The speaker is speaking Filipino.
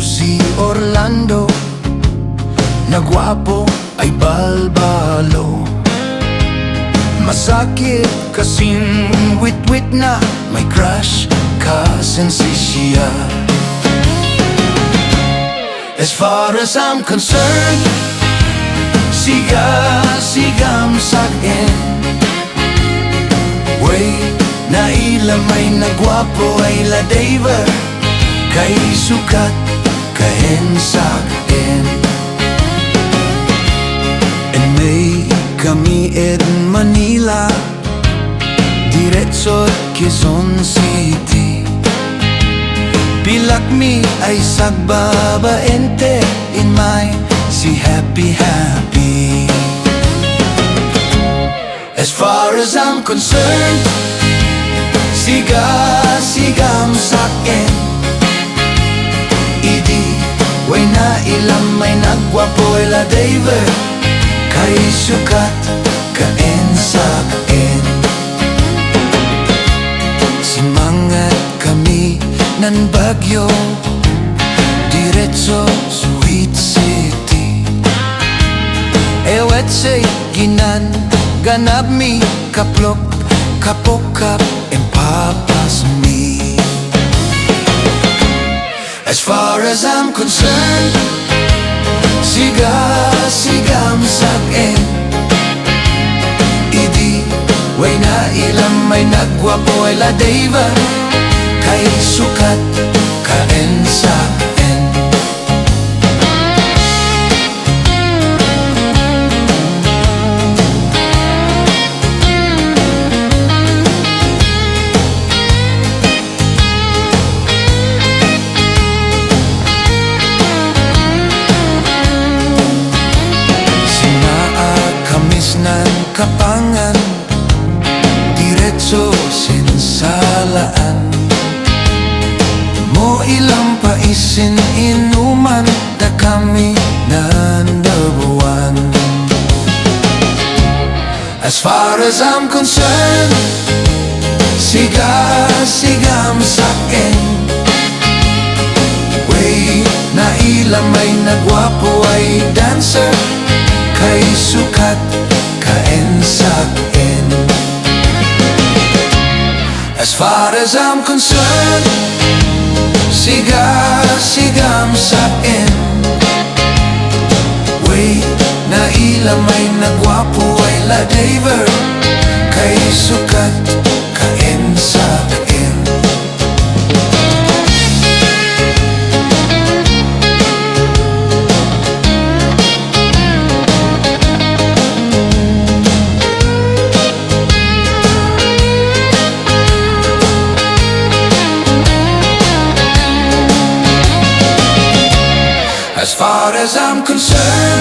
si Orlando, na gwapo ay balbalo. Masakit kasing wit-wit na may crush ka siya. As far as I'm concerned, sigam sa'kin. Way na ilamay na gwapo ay Ladayber, kay sukat kahen sa'kin. And may kami in Manila, diretso Quezon City. Pilak mi ay sagbabaente in my si happy. As far as I'm concerned, sigam sa'kin. Idi, way na ilamay nagwapo ay Ladayber, kay sukat kaen sa'kin. Simangat kami nan Bagyo, diretso Sweet City. Ewet say ginan ganap mi kaplok kapokap and papas me. As far as I'm concerned, sigam sa'kin. Idi, way na ilamay nagwapo ay Ladayber, kay sukat kaen sa'kin. Kapangan, diretso sinsalaan. Mo ilang paisin inuman, da kami nandabuan. As far as I'm concerned, sigam sa'kin. Way na ilamay na gwapo ay dancer, kay sukat kaen sa'kin. As far as I'm concerned, sigam sa'kin. Way na ilamay na gwapo ay Ladayber, kay sukat kaen sa'kin. As far as I'm concerned,